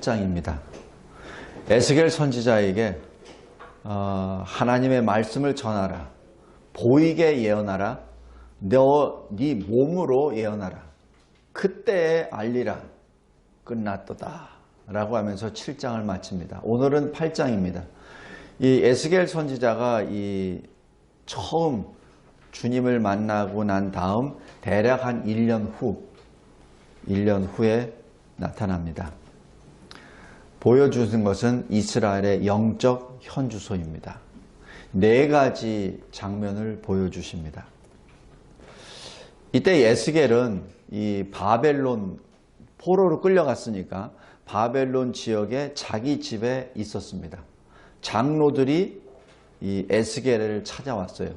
28장입니다. 에스겔 선지자에게 하나님의 말씀을 전하라. 보이게 예언하라. 네 몸으로 예언하라. 그때에 알리라. 끝났도다. 라고 하면서 7장을 마칩니다. 오늘은 8장입니다. 이 에스겔 선지자가 처음 주님을 만나고 난 다음 대략 한 1년 후에 나타납니다. 보여주는 것은 이스라엘의 영적 현주소입니다. 4가지 장면을 보여주십니다. 이때 에스겔은 이 바벨론 포로로 끌려갔으니까 바벨론 지역에 자기 집에 있었습니다. 장로들이 이 에스겔을 찾아왔어요.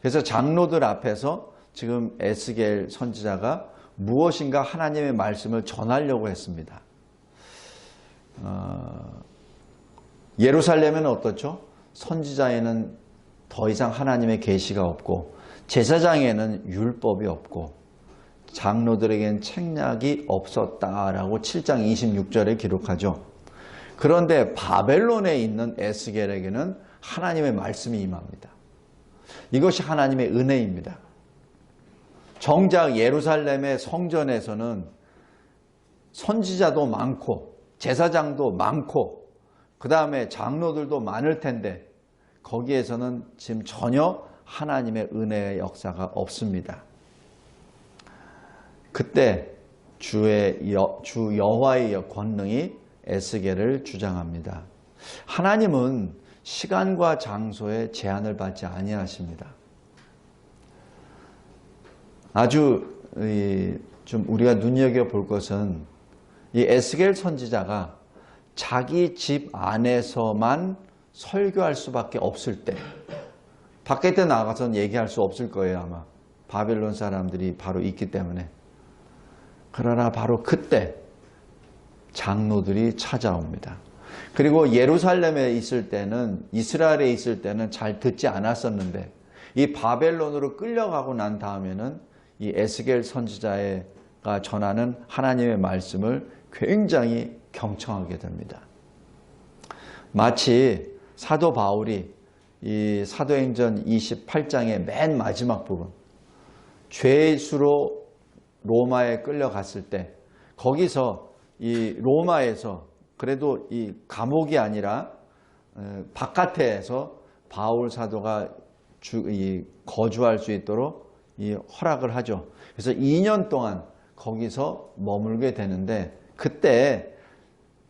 그래서 장로들 앞에서 지금 에스겔 선지자가 무엇인가 하나님의 말씀을 전하려고 했습니다. 예루살렘에는 어떻죠? 선지자에는 더 이상 하나님의 계시가 없고 제사장에는 율법이 없고 장로들에겐 책략이 없었다라고 7장 26절에 기록하죠. 그런데 바벨론에 있는 에스겔에게는 하나님의 말씀이 임합니다. 이것이 하나님의 은혜입니다. 정작 예루살렘의 성전에서는 선지자도 많고 제사장도 많고 그 다음에 장로들도 많을 텐데 거기에서는 지금 전혀 하나님의 은혜의 역사가 없습니다. 그때 주 여호와의 권능이 에스겔을 주장합니다. 하나님은 시간과 장소에 제한을 받지 아니하십니다. 아주 좀 우리가 눈여겨볼 것은 이 에스겔 선지자가 자기 집 안에서만 설교할 수밖에 없을 때, 밖에 나가서는 얘기할 수 없을 거예요 아마. 바벨론 사람들이 바로 있기 때문에. 그러나 바로 그때 장로들이 찾아옵니다. 그리고 예루살렘에 있을 때는, 이스라엘에 있을 때는 잘 듣지 않았었는데 이 바벨론으로 끌려가고 난 다음에는 이 에스겔 선지자가 전하는 하나님의 말씀을 굉장히 경청하게 됩니다. 마치 사도 바울이 이 사도행전 28장의 맨 마지막 부분, 죄의 수로 로마에 끌려갔을 때 거기서 이 로마에서 그래도 이 감옥이 아니라 바깥에서 바울 사도가 거주할 수 있도록 허락을 하죠. 그래서 2년 동안 거기서 머물게 되는데 그때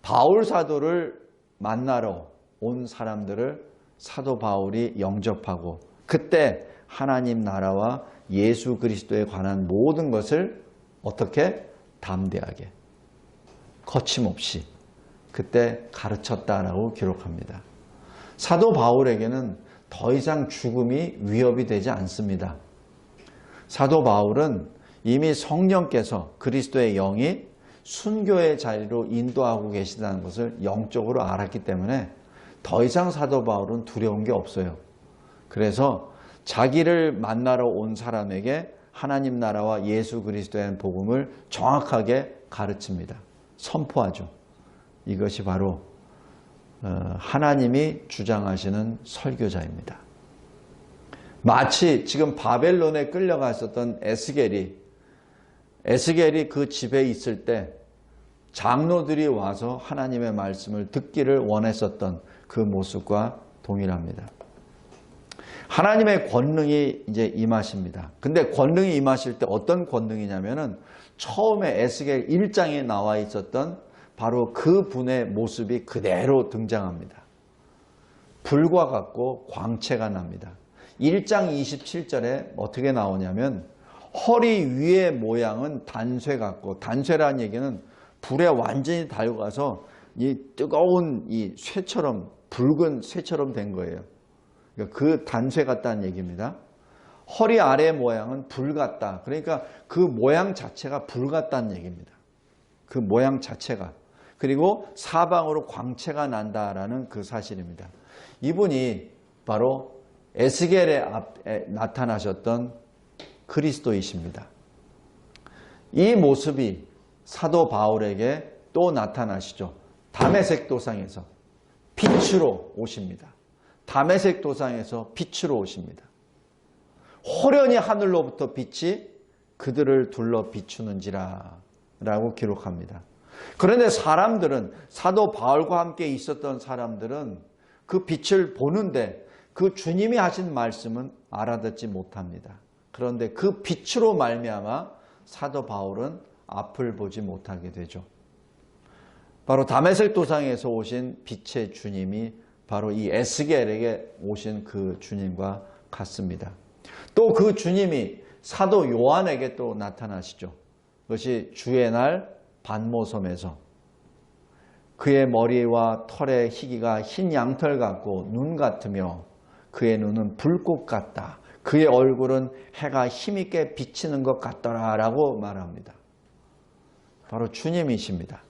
바울 사도를 만나러 온 사람들을 사도 바울이 영접하고 그때 하나님 나라와 예수 그리스도에 관한 모든 것을 어떻게 담대하게 거침없이 그때 가르쳤다라고 기록합니다. 사도 바울에게는 더 이상 죽음이 위협이 되지 않습니다. 사도 바울은 이미 성령께서 그리스도의 영이 순교의 자리로 인도하고 계시다는 것을 영적으로 알았기 때문에 더 이상 사도 바울은 두려운 게 없어요. 그래서 자기를 만나러 온 사람에게 하나님 나라와 예수 그리스도의 복음을 정확하게 가르칩니다. 선포하죠. 이것이 바로 하나님이 주장하시는 설교자입니다. 마치 지금 바벨론에 끌려갔었던 에스겔이 그 집에 있을 때 장로들이 와서 하나님의 말씀을 듣기를 원했었던 그 모습과 동일합니다. 하나님의 권능이 이제 임하십니다. 근데 권능이 임하실 때 어떤 권능이냐면은 처음에 에스겔 1장에 나와 있었던 바로 그 분의 모습이 그대로 등장합니다. 불과 같고 광채가 납니다. 1장 27절에 어떻게 나오냐면 허리 위의 모양은 단쇠 같고, 단쇠라는 얘기는 불에 완전히 달궈서 이 뜨거운 이 쇠처럼, 붉은 쇠처럼 된 거예요. 그러니까 그 단쇠 같다는 얘기입니다. 허리 아래 모양은 불 같다. 그러니까 그 모양 자체가 불 같다는 얘기입니다. 그 모양 자체가. 그리고 사방으로 광채가 난다라는 그 사실입니다. 이분이 바로 에스겔의 앞에 나타나셨던 그리스도이십니다. 이 모습이 사도 바울에게 또 나타나시죠. 다메섹 도상에서 빛으로 오십니다. 다메섹 도상에서 빛으로 오십니다. 호련히 하늘로부터 빛이 그들을 둘러 비추는지라 라고 기록합니다. 그런데 사람들은, 사도 바울과 함께 있었던 사람들은 그 빛을 보는데 그 주님이 하신 말씀은 알아듣지 못합니다. 그런데 그 빛으로 말미암아 사도 바울은 앞을 보지 못하게 되죠. 바로 다메섹 도상에서 오신 빛의 주님이 바로 이 에스겔에게 오신 그 주님과 같습니다. 또 그 주님이 사도 요한에게 또 나타나시죠. 그것이 주의 날 반모섬에서 그의 머리와 털의 희기가 흰 양털 같고 눈 같으며 그의 눈은 불꽃 같다. 그의 얼굴은 해가 힘있게 비치는 것 같더라 라고 말합니다. 바로 주님이십니다.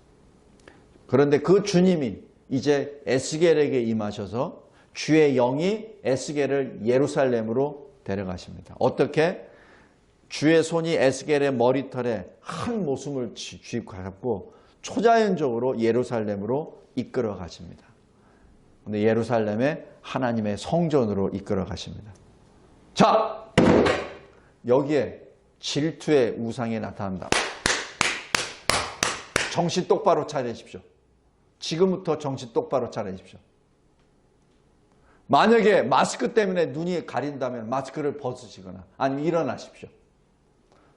그런데 그 주님이 이제 에스겔에게 임하셔서 주의 영이 에스겔을 예루살렘으로 데려가십니다. 어떻게? 주의 손이 에스겔의 머리털에 한 모습을 쥐고 초자연적으로 예루살렘으로 이끌어 가십니다. 근데 예루살렘에 하나님의 성전으로 이끌어 가십니다. 자, 여기에 질투의 우상이 나타난다. 정신 똑바로 차리십시오. 지금부터 정신 똑바로 차리십시오. 만약에 마스크 때문에 눈이 가린다면 마스크를 벗으시거나 아니면 일어나십시오.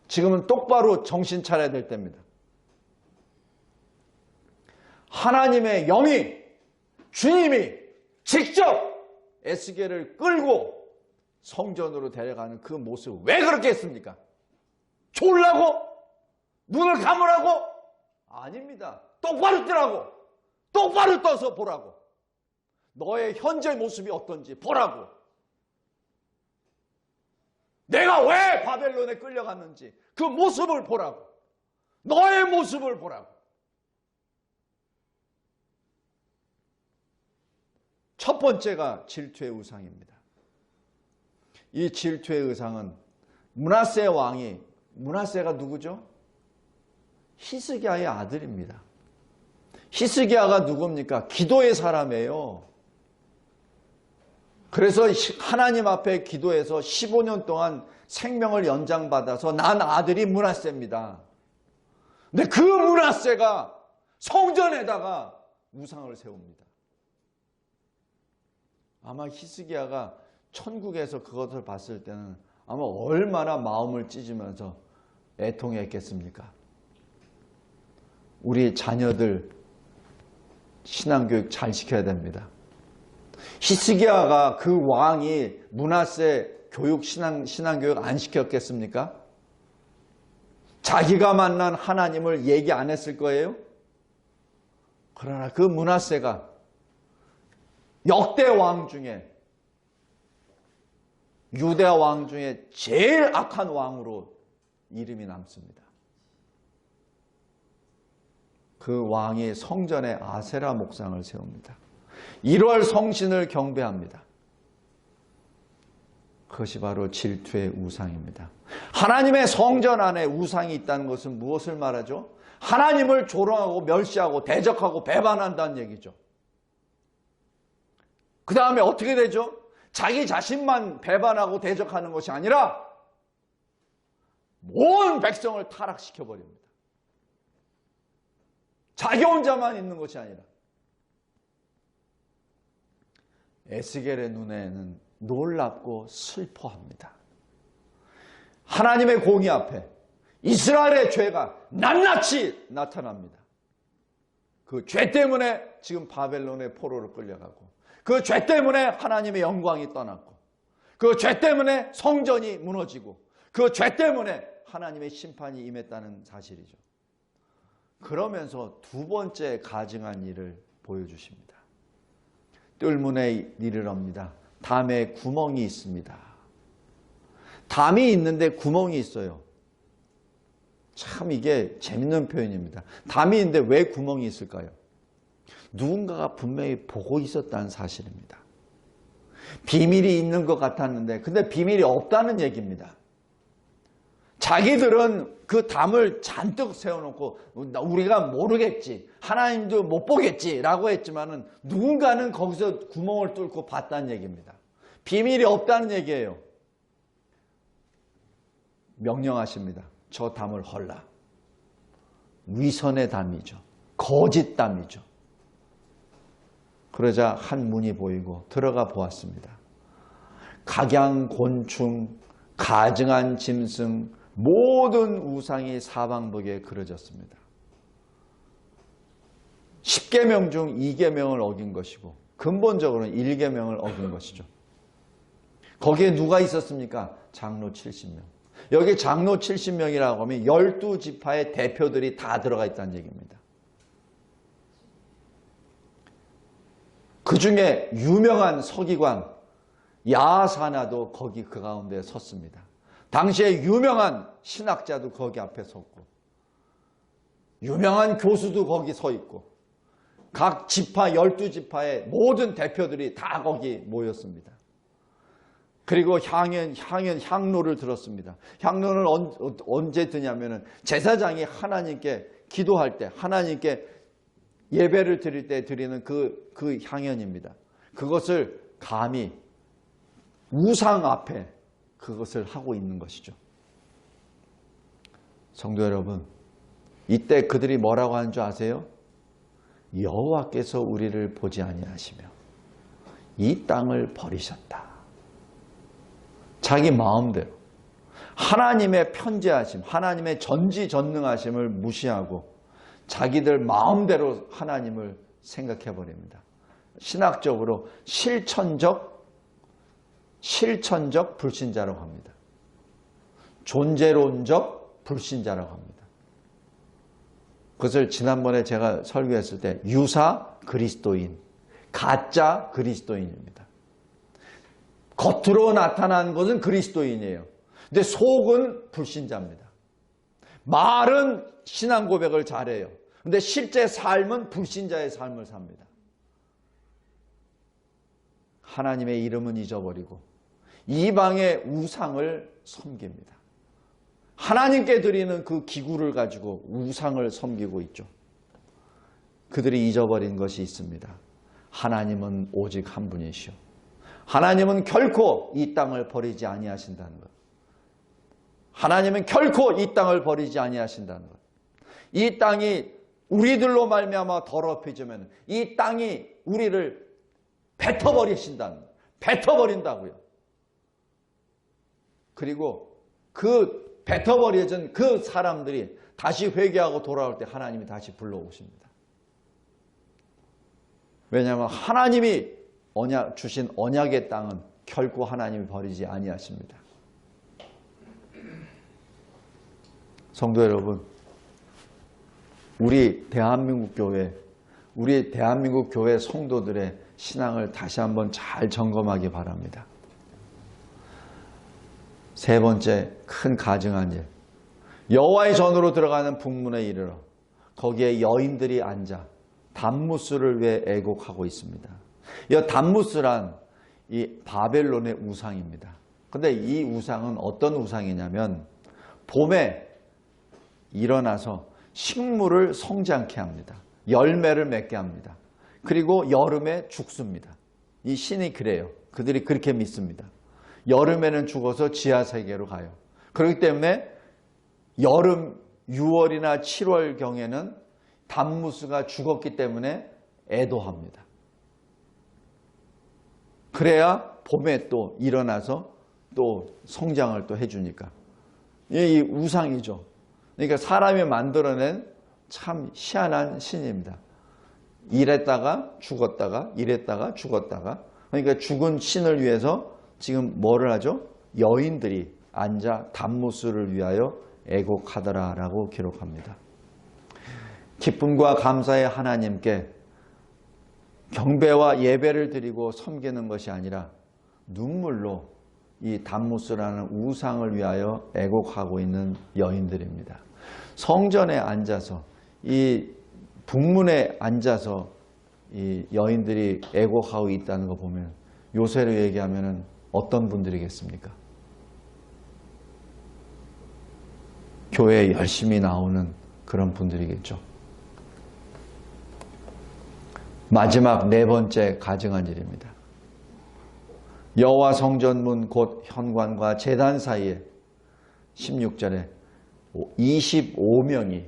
지금은 똑바로 정신 차려야 될 때입니다. 하나님의 영이, 주님이 직접 에스겔을 끌고 성전으로 데려가는 그 모습 왜 그렇게 했습니까? 졸라고? 눈을 감으라고? 아닙니다. 똑바로 뜨라고. 똑바로 떠서 보라고. 너의 현재 모습이 어떤지 보라고. 내가 왜 바벨론에 끌려갔는지 그 모습을 보라고. 너의 모습을 보라고. 첫 번째가 질투의 우상입니다. 이 질투의 우상은 므낫세 왕이, 므낫세가 누구죠? 히스기야의 아들입니다. 히스기야가 누굽니까? 기도의 사람이에요. 그래서 하나님 앞에 기도해서 15년 동안 생명을 연장받아서 난 아들이 므낫세입니다. 근데 그 므낫세가 성전에다가 우상을 세웁니다. 아마 히스기야가 천국에서 그것을 봤을 때는 아마 얼마나 마음을 찢으면서 애통했겠습니까? 우리 자녀들 신앙교육 잘 시켜야 됩니다. 히스기야가 그 왕이 므낫세 교육 신앙교육 안 시켰겠습니까? 자기가 만난 하나님을 얘기 안 했을 거예요? 그러나 그 므낫세가 역대 왕 중에 유대 왕 중에 제일 악한 왕으로 이름이 남습니다. 그 왕이 성전에 아세라 목상을 세웁니다. 1월 성신을 경배합니다. 그것이 바로 질투의 우상입니다. 하나님의 성전 안에 우상이 있다는 것은 무엇을 말하죠? 하나님을 조롱하고 멸시하고 대적하고 배반한다는 얘기죠. 그 다음에 어떻게 되죠? 자기 자신만 배반하고 대적하는 것이 아니라 온 백성을 타락시켜버립니다. 자기 혼자만 있는 것이 아니라. 에스겔의 눈에는 놀랍고 슬퍼합니다. 하나님의 공의 앞에 이스라엘의 죄가 낱낱이 나타납니다. 그 죄 때문에 지금 바벨론의 포로로 끌려가고, 그 죄 때문에 하나님의 영광이 떠났고, 그 죄 때문에 성전이 무너지고, 그 죄 때문에 하나님의 심판이 임했다는 사실이죠. 그러면서 두 번째 가증한 일을 보여주십니다. 뜰문에 이르럽니다. 담에 구멍이 있습니다. 담이 있는데 구멍이 있어요. 참 이게 재밌는 표현입니다. 담이 있는데 왜 구멍이 있을까요? 누군가가 분명히 보고 있었다는 사실입니다. 비밀이 있는 것 같았는데 근데 비밀이 없다는 얘기입니다. 자기들은 그 담을 잔뜩 세워놓고 우리가 모르겠지, 하나님도 못 보겠지라고 했지만은 누군가는 거기서 구멍을 뚫고 봤다는 얘기입니다. 비밀이 없다는 얘기예요. 명령하십니다. 저 담을 헐라. 위선의 담이죠. 거짓 담이죠. 그러자 한 문이 보이고 들어가 보았습니다. 각양곤충, 가증한 짐승, 모든 우상이 사방벽에 그려졌습니다. 10계명 중 2계명을 어긴 것이고 근본적으로는 1계명을 어긴 것이죠. 거기에 누가 있었습니까? 장로 70명. 여기 장로 70명이라고 하면 12지파의 대표들이 다 들어가 있다는 얘기입니다. 그 중에 유명한 서기관 야사나도 거기 그 가운데 섰습니다. 당시에 유명한 신학자도 거기 앞에 섰고 유명한 교수도 거기 서 있고 각 지파 12지파의 모든 대표들이 다 거기 모였습니다. 그리고 향로를 들었습니다. 향로는 언제 드냐면은 제사장이 하나님께 기도할 때, 하나님께 예배를 드릴 때 드리는 그 향연입니다. 그것을 감히 우상 앞에 그것을 하고 있는 것이죠. 성도 여러분, 이때 그들이 뭐라고 하는 줄 아세요? 여호와께서 우리를 보지 아니하시며 이 땅을 버리셨다. 자기 마음대로 하나님의 편재하심, 하나님의 전지전능하심을 무시하고 자기들 마음대로 하나님을 생각해 버립니다. 신학적으로 실천적 불신자라고 합니다. 존재론적 불신자라고 합니다. 그것을 지난번에 제가 설교했을 때 유사 그리스도인, 가짜 그리스도인입니다. 겉으로 나타난 것은 그리스도인이에요. 근데 속은 불신자입니다. 말은 신앙 고백을 잘해요. 근데 실제 삶은 불신자의 삶을 삽니다. 하나님의 이름은 잊어버리고 이방의 우상을 섬깁니다. 하나님께 드리는 그 기구를 가지고 우상을 섬기고 있죠. 그들이 잊어버린 것이 있습니다. 하나님은 오직 한 분이시오. 하나님은 결코 이 땅을 버리지 아니하신다는 것. 하나님은 결코 이 땅을 버리지 아니하신다는 것. 이 땅이 우리들로 말미암아 더럽혀지면 이 땅이 우리를 뱉어버리신다는 것. 뱉어버린다고요. 그리고 그 뱉어버려진 그 사람들이 다시 회개하고 돌아올 때 하나님이 다시 불러오십니다. 왜냐하면 하나님이 주신 언약의 땅은 결코 하나님이 버리지 아니하십니다. 성도 여러분, 우리 대한민국 교회 성도들의 신앙을 다시 한번 잘 점검하기 바랍니다. 세 번째 큰 가증한 일, 여호와의 전으로 들어가는 북문에 이르러 거기에 여인들이 앉아 담무스를 위해 애곡하고 있습니다. 이 담무스란 이 바벨론의 우상입니다. 근데 이 우상은 어떤 우상이냐면 봄에 일어나서 식물을 성장케 합니다. 열매를 맺게 합니다. 그리고 여름에 죽습니다. 이 신이 그래요. 그들이 그렇게 믿습니다. 여름에는 죽어서 지하세계로 가요. 그렇기 때문에 여름 6월이나 7월경에는 담무스가 죽었기 때문에 애도합니다. 그래야 봄에 또 일어나서 또 성장을 또 해주니까. 이 우상이죠. 그러니까 사람이 만들어낸 참 희한한 신입니다. 이랬다가 죽었다가 이랬다가 죽었다가. 그러니까 죽은 신을 위해서 지금 뭐를 하죠? 여인들이 앉아 담무스를 위하여 애곡하더라라고 기록합니다. 기쁨과 감사의 하나님께 경배와 예배를 드리고 섬기는 것이 아니라 눈물로 이 담무스라는 우상을 위하여 애곡하고 있는 여인들입니다. 성전에 앉아서 이 북문에 앉아서 이 여인들이 애곡하고 있다는 거 보면 요새로 얘기하면 어떤 분들이겠습니까? 교회에 열심히 나오는 그런 분들이겠죠. 마지막 네 번째 가증한 일입니다. 여호와 성전문 곧 현관과 제단 사이에 16절에 25명이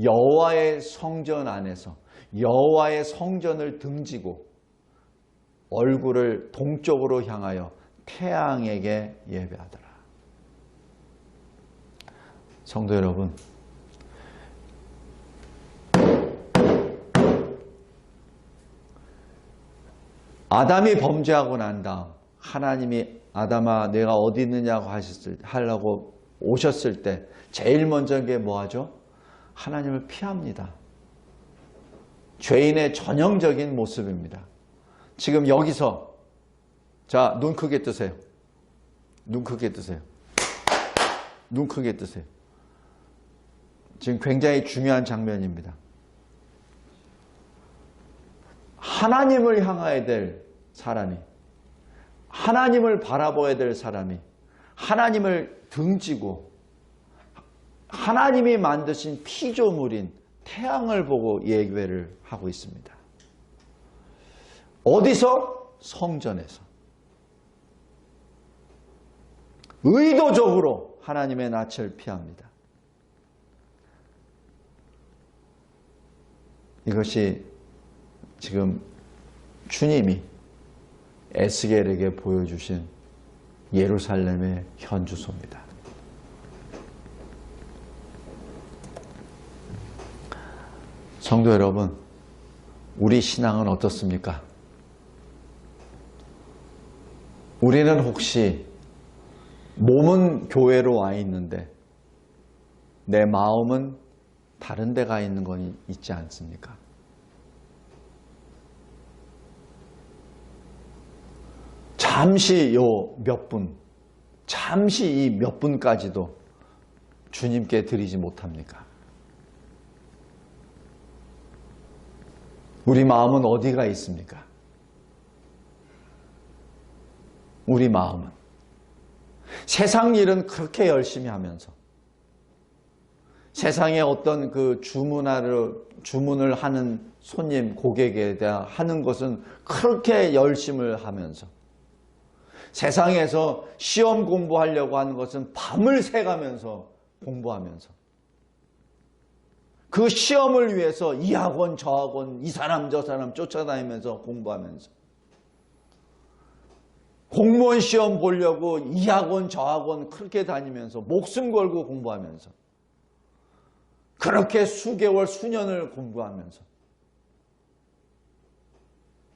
여호와의 성전 안에서 여호와의 성전을 등지고 얼굴을 동쪽으로 향하여 태양에게 예배하더라. 성도 여러분, 아담이 범죄하고 난 다음 하나님이 아담아 내가 어디 있느냐고 하려고 오셨을 때 제일 먼저 게 뭐하죠? 하나님을 피합니다. 죄인의 전형적인 모습입니다. 지금 여기서 자, 눈 크게 뜨세요. 눈 크게 뜨세요. 눈 크게 뜨세요. 지금 굉장히 중요한 장면입니다. 하나님을 향해야 될 사람이, 하나님을 바라봐야 될 사람이 하나님을 등지고 하나님이 만드신 피조물인 태양을 보고 예배를 하고 있습니다. 어디서? 성전에서. 의도적으로 하나님의 낯을 피합니다. 이것이 지금 주님이 에스겔에게 보여주신 예루살렘의 현주소입니다. 성도 여러분, 우리 신앙은 어떻습니까? 우리는 혹시 몸은 교회로 와 있는데 내 마음은 다른 데 가 있는 건 있지 않습니까? 잠시 요 몇 분, 잠시 이 몇 분까지도 주님께 드리지 못합니까? 우리 마음은 어디가 있습니까? 우리 마음은 세상 일은 그렇게 열심히 하면서 세상에 어떤 그 주문을 하는 손님, 고객에 대한 하는 것은 그렇게 열심을 하면서 세상에서 시험 공부하려고 하는 것은 밤을 새가면서 공부하면서 그 시험을 위해서 이 학원 저 학원 이 사람 저 사람 쫓아다니면서 공부하면서 공무원 시험 보려고 이 학원 저 학원 그렇게 다니면서 목숨 걸고 공부하면서 그렇게 수개월 수년을 공부하면서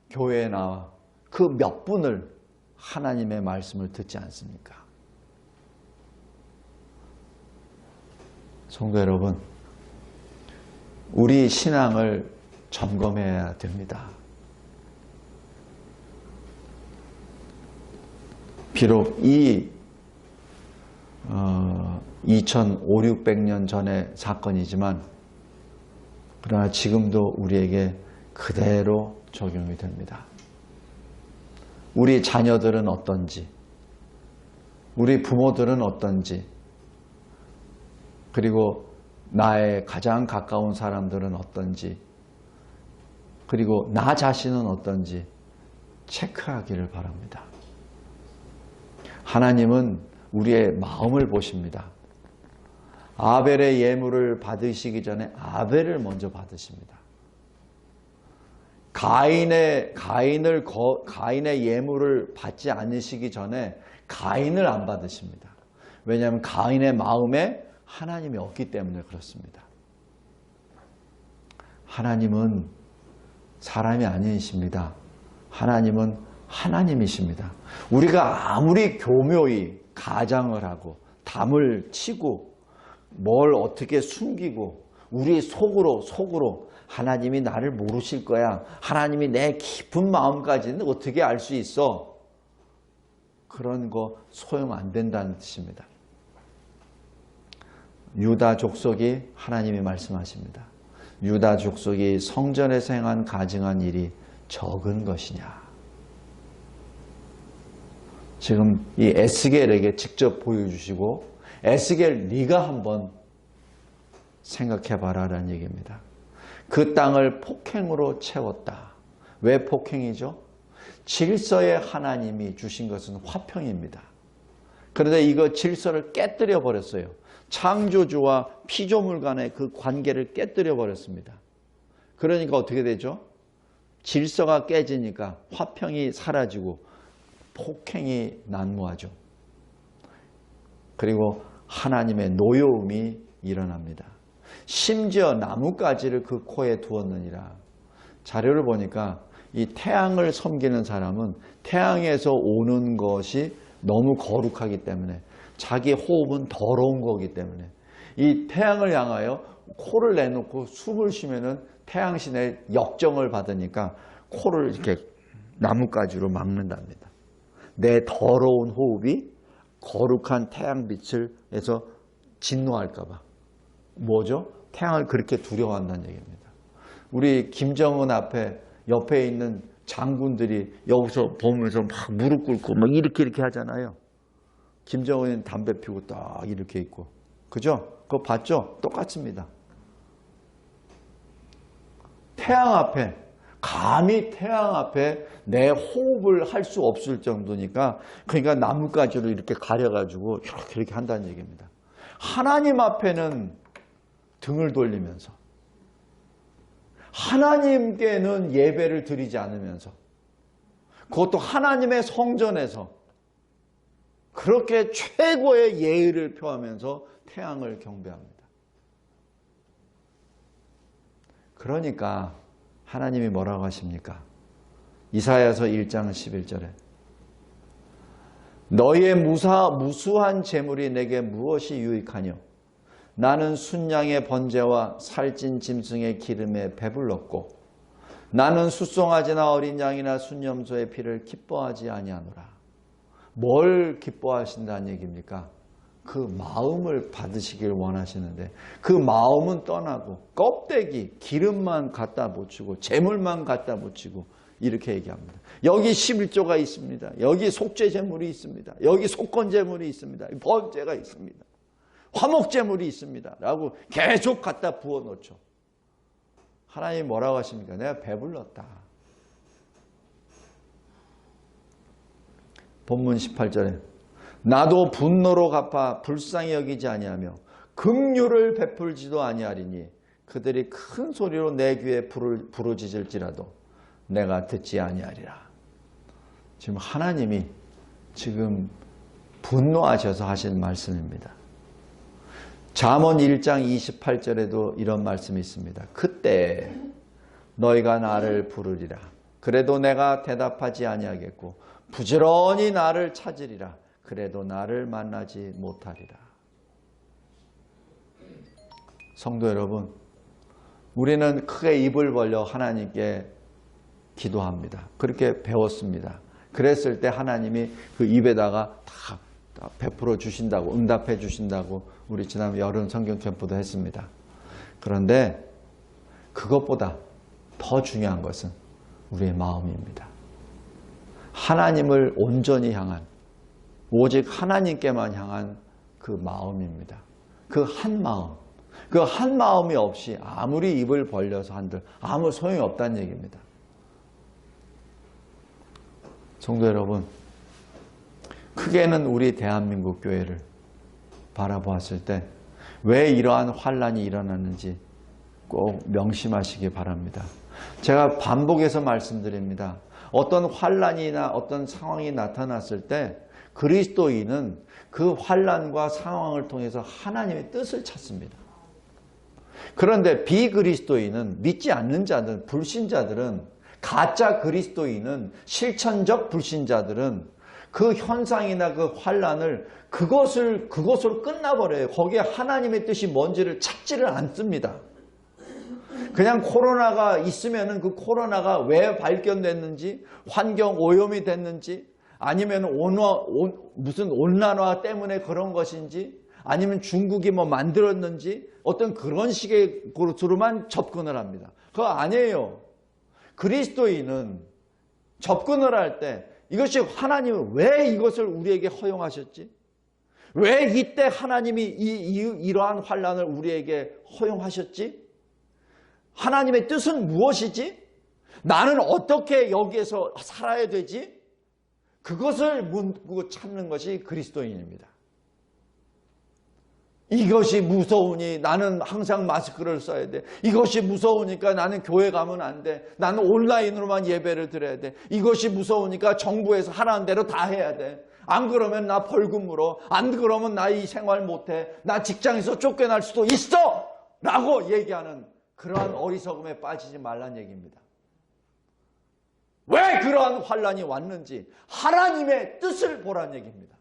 교회에 나와 그 몇 분을 하나님의 말씀을 듣지 않습니까? 성도 여러분, 우리 신앙을 점검해야 됩니다. 비록 이 2500~600년 전의 사건이지만 그러나 지금도 우리에게 그대로 적용이 됩니다. 우리 자녀들은 어떤지, 우리 부모들은 어떤지, 그리고 나의 가장 가까운 사람들은 어떤지, 그리고 나 자신은 어떤지 체크하기를 바랍니다. 하나님은 우리의 마음을 보십니다. 아벨의 예물을 받으시기 전에 아벨을 먼저 받으십니다. 가인의 예물을 받지 않으시기 전에 가인을 안 받으십니다. 왜냐하면 가인의 마음에 하나님이 없기 때문에 그렇습니다. 하나님은 사람이 아니십니다. 하나님은 하나님이십니다. 우리가 아무리 교묘히 가장을 하고 담을 치고 뭘 어떻게 숨기고 우리 속으로 하나님이 나를 모르실 거야. 하나님이 내 깊은 마음까지는 어떻게 알 수 있어? 그런 거 소용 안 된다는 뜻입니다. 유다 족속이 하나님이 말씀하십니다. 유다 족속이 성전에서 행한 가증한 일이 적은 것이냐. 지금 이 에스겔에게 직접 보여주시고 에스겔 네가 한번 생각해 봐라라는 얘기입니다. 그 땅을 폭행으로 채웠다. 왜 폭행이죠? 질서의 하나님이 주신 것은 화평입니다. 그런데 이거 질서를 깨뜨려 버렸어요. 창조주와 피조물 간의 그 관계를 깨뜨려 버렸습니다. 그러니까 어떻게 되죠? 질서가 깨지니까 화평이 사라지고 폭행이 난무하죠. 그리고 하나님의 노여움이 일어납니다. 심지어 나뭇가지를 그 코에 두었느니라. 자료를 보니까 이 태양을 섬기는 사람은 태양에서 오는 것이 너무 거룩하기 때문에 자기 호흡은 더러운 거기 때문에 이 태양을 향하여 코를 내놓고 숨을 쉬면은 태양신의 역정을 받으니까 코를 이렇게 나뭇가지로 막는답니다. 내 더러운 호흡이 거룩한 태양빛을 해서 진노할까 봐. 뭐죠? 태양을 그렇게 두려워한다는 얘기입니다. 우리 김정은 앞에 옆에 있는 장군들이 여기서 보면서 막 무릎 꿇고 막 이렇게 하잖아요. 김정은은 담배 피우고 딱 이렇게 있고. 그죠? 그거 봤죠? 똑같습니다. 태양 앞에, 감히 태양 앞에 내 호흡을 할 수 없을 정도니까 그러니까 나뭇가지로 이렇게 가려가지고 이렇게 한다는 얘기입니다. 하나님 앞에는 등을 돌리면서 하나님께는 예배를 드리지 않으면서 그것도 하나님의 성전에서 그렇게 최고의 예의를 표하면서 태양을 경배합니다. 그러니까 하나님이 뭐라고 하십니까? 이사야서 1장 11절에 너희의 무수한 재물이 내게 무엇이 유익하뇨? 나는 순양의 번제와 살찐 짐승의 기름에 배불렀고 나는 숫송아지나 어린 양이나 순염소의 피를 기뻐하지 아니하노라. 뭘 기뻐하신다는 얘기입니까? 그 마음을 받으시길 원하시는데 그 마음은 떠나고 껍데기, 기름만 갖다 붙이고 재물만 갖다 붙이고 이렇게 얘기합니다. 여기 11조가 있습니다. 여기 속죄 제물이 있습니다. 여기 속건 제물이 있습니다. 번제가 있습니다. 화목 제물이 있습니다. 라고 계속 갖다 부어 놓죠. 하나님 뭐라고 하십니까? 내가 배불렀다. 본문 18절에 나도 분노로 갚아 불쌍히 여기지 아니하며 긍휼을 베풀지도 아니하리니 그들이 큰 소리로 내 귀에 부르짖을지라도 내가 듣지 아니하리라. 지금 하나님이 지금 분노하셔서 하신 말씀입니다. 잠언 1장 28절에도 이런 말씀이 있습니다. 그때 너희가 나를 부르리라. 그래도 내가 대답하지 아니하겠고 부지런히 나를 찾으리라. 그래도 나를 만나지 못하리라. 성도 여러분, 우리는 크게 입을 벌려 하나님께 기도합니다. 그렇게 배웠습니다. 그랬을 때 하나님이 그 입에다가 다 베풀어 주신다고, 응답해 주신다고 우리 지난 여름 성경 캠프도 했습니다. 그런데 그것보다 더 중요한 것은 우리의 마음입니다. 하나님을 온전히 향한, 오직 하나님께만 향한 그 마음입니다. 그 한 마음. 그 한 마음이 없이 아무리 입을 벌려서 한들 아무 소용이 없다는 얘기입니다. 성도 여러분, 크게는 우리 대한민국 교회를 바라보았을 때 왜 이러한 환란이 일어나는지 꼭 명심하시기 바랍니다. 제가 반복해서 말씀드립니다. 어떤 환란이나 어떤 상황이 나타났을 때 그리스도인은 그 환란과 상황을 통해서 하나님의 뜻을 찾습니다. 그런데 비그리스도인은, 믿지 않는 자들, 불신자들은, 가짜 그리스도인은, 실천적 불신자들은 그 현상이나 그 환란을 그것을 끝나버려요. 거기에 하나님의 뜻이 뭔지를 찾지를 않습니다. 그냥 코로나가 있으면은 그 코로나가 왜 발견됐는지, 환경 오염이 됐는지, 아니면 무슨 온난화 때문에 그런 것인지, 아니면 중국이 뭐 만들었는지, 어떤 그런 식의 것으로만 접근을 합니다. 그거 아니에요. 그리스도인은 접근을 할 때 이것이 하나님은 왜 이것을 우리에게 허용하셨지? 왜 이때 하나님이 이러한 환난을 우리에게 허용하셨지? 하나님의 뜻은 무엇이지? 나는 어떻게 여기에서 살아야 되지? 그것을 묻고 찾는 것이 그리스도인입니다. 이것이 무서우니 나는 항상 마스크를 써야 돼. 이것이 무서우니까 나는 교회 가면 안 돼. 나는 온라인으로만 예배를 드려야 돼. 이것이 무서우니까 정부에서 하라는 대로 다 해야 돼. 안 그러면 나 벌금 물어. 안 그러면 나 이 생활 못해. 나 직장에서 쫓겨날 수도 있어! 라고 얘기하는 그러한 어리석음에 빠지지 말란 얘기입니다. 왜 그러한 환난이 왔는지 하나님의 뜻을 보란 얘기입니다.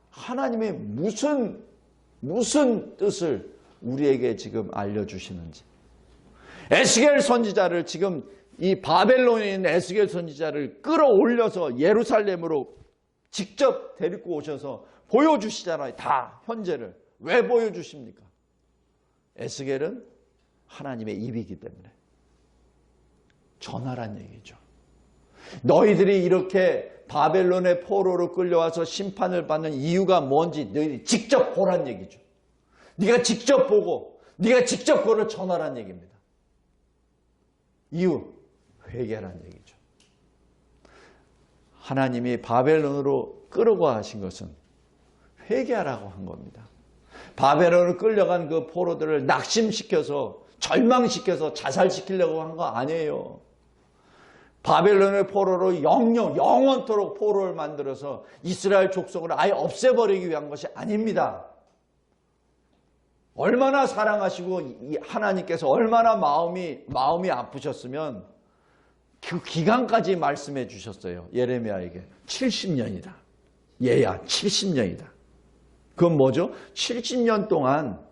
하나님이 무슨 뜻을 우리에게 지금 알려주시는지. 에스겔 선지자를 지금 이 바벨론에 있는 에스겔 선지자를 끌어올려서 예루살렘으로 직접 데리고 오셔서 보여주시잖아요. 다 현재를. 왜 보여주십니까? 에스겔은 하나님의 입이기 때문에 전하란 얘기죠. 너희들이 이렇게 바벨론의 포로로 끌려와서 심판을 받는 이유가 뭔지 너희들이 직접 보란 얘기죠. 네가 직접 보고 네가 직접 그걸 전하란 얘기입니다. 이유, 회개란 얘기죠. 하나님이 바벨론으로 끌어가 하신 것은 회개하라고 한 겁니다. 바벨론으로 끌려간 그 포로들을 낙심시켜서 절망시켜서 자살시키려고 한 거 아니에요. 바벨론의 포로로 영원토록 포로를 만들어서 이스라엘 족속을 아예 없애버리기 위한 것이 아닙니다. 얼마나 사랑하시고 하나님께서 얼마나 마음이 아프셨으면 그 기간까지 말씀해 주셨어요. 예레미야에게 70년이다. 얘야 70년이다. 그건 뭐죠? 70년 동안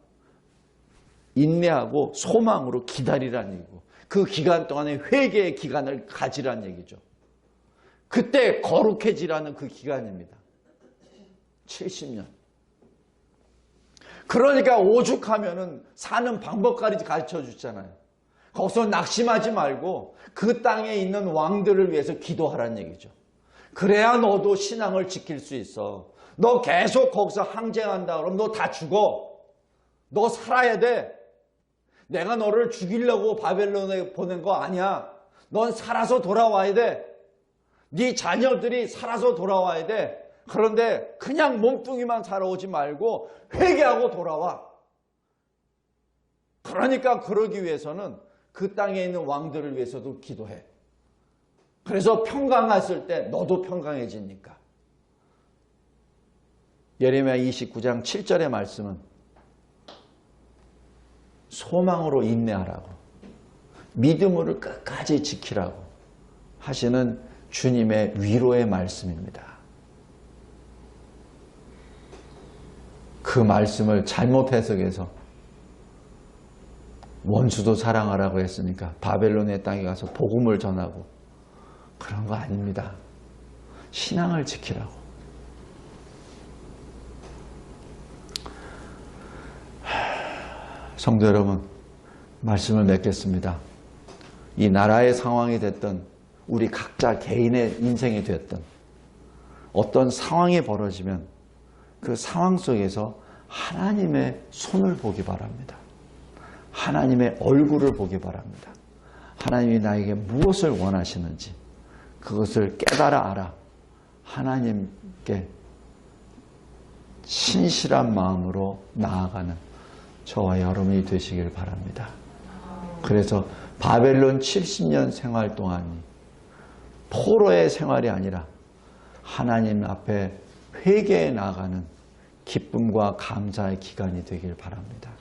인내하고 소망으로 기다리라는 얘기고 그 기간 동안에 회개의 기간을 가지라는 얘기죠. 그때 거룩해지라는 그 기간입니다. 70년. 그러니까 오죽하면은 사는 방법까지 가르쳐 주잖아요. 거기서 낙심하지 말고 그 땅에 있는 왕들을 위해서 기도하라는 얘기죠. 그래야 너도 신앙을 지킬 수 있어. 너 계속 거기서 항쟁한다 그러면 너 다 죽어. 너 살아야 돼. 내가 너를 죽이려고 바벨론에 보낸 거 아니야. 넌 살아서 돌아와야 돼. 네 자녀들이 살아서 돌아와야 돼. 그런데 그냥 몸뚱이만 살아오지 말고 회개하고 돌아와. 그러니까 그러기 위해서는 그 땅에 있는 왕들을 위해서도 기도해. 그래서 평강했을 때 너도 평강해지니까. 예레미야 29장 7절의 말씀은 소망으로 인내하라고, 믿음으로 끝까지 지키라고 하시는 주님의 위로의 말씀입니다. 그 말씀을 잘못 해석해서 원수도 사랑하라고 했으니까 바벨론의 땅에 가서 복음을 전하고 그런 거 아닙니다. 신앙을 지키라고. 성도 여러분, 말씀을 맺겠습니다. 이 나라의 상황이 됐던 우리 각자 개인의 인생이 됐던 어떤 상황이 벌어지면 그 상황 속에서 하나님의 손을 보기 바랍니다. 하나님의 얼굴을 보기 바랍니다. 하나님이 나에게 무엇을 원하시는지 그것을 깨달아 알아 하나님께 신실한 마음으로 나아가는 저와 여러분이 되시길 바랍니다. 그래서 바벨론 70년 생활 동안이 포로의 생활이 아니라 하나님 앞에 회개해 나가는 기쁨과 감사의 기간이 되길 바랍니다.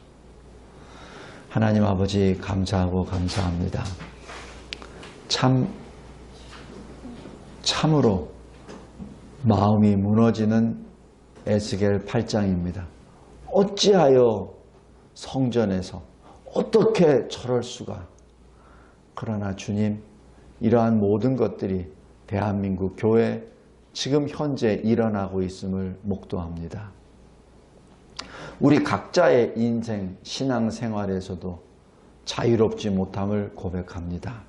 하나님 아버지 감사하고 감사합니다. 참으로 마음이 무너지는 에스겔 8장입니다. 어찌하여 성전에서 어떻게 저럴 수가. 그러나 주님, 이러한 모든 것들이 대한민국 교회 지금 현재 일어나고 있음을 목도합니다. 우리 각자의 인생, 신앙생활에서도 자유롭지 못함을 고백합니다.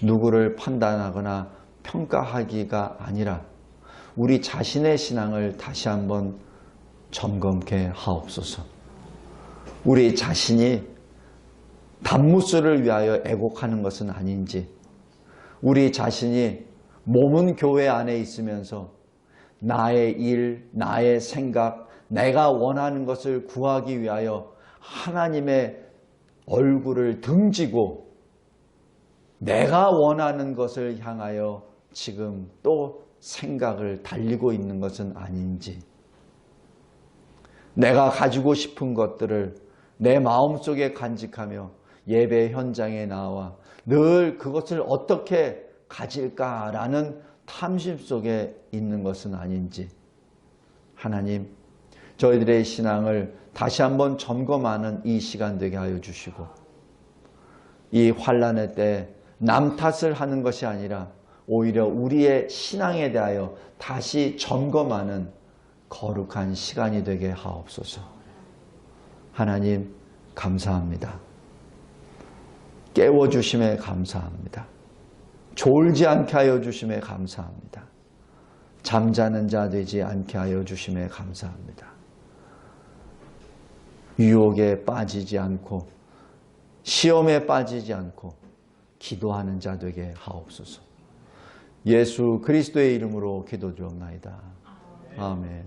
누구를 판단하거나 평가하기가 아니라 우리 자신의 신앙을 다시 한번 점검케 하옵소서. 우리 자신이 단무스를 위하여 애곡하는 것은 아닌지, 우리 자신이 몸은 교회 안에 있으면서 나의 일, 나의 생각, 내가 원하는 것을 구하기 위하여 하나님의 얼굴을 등지고 내가 원하는 것을 향하여 지금 또 생각을 달리고 있는 것은 아닌지, 내가 가지고 싶은 것들을 내 마음속에 간직하며 예배 현장에 나와 늘 그것을 어떻게 가질까라는 탐심 속에 있는 것은 아닌지, 하나님, 저희들의 신앙을 다시 한번 점검하는 이 시간 되게 하여 주시고, 이 환난의 때 남 탓을 하는 것이 아니라 오히려 우리의 신앙에 대하여 다시 점검하는 거룩한 시간이 되게 하옵소서. 하나님 감사합니다. 깨워주심에 감사합니다. 졸지 않게 하여 주심에 감사합니다. 잠자는 자 되지 않게 하여 주심에 감사합니다. 유혹에 빠지지 않고 시험에 빠지지 않고 기도하는 자 되게 하옵소서. 예수 그리스도의 이름으로 기도드렸나이다. 아멘.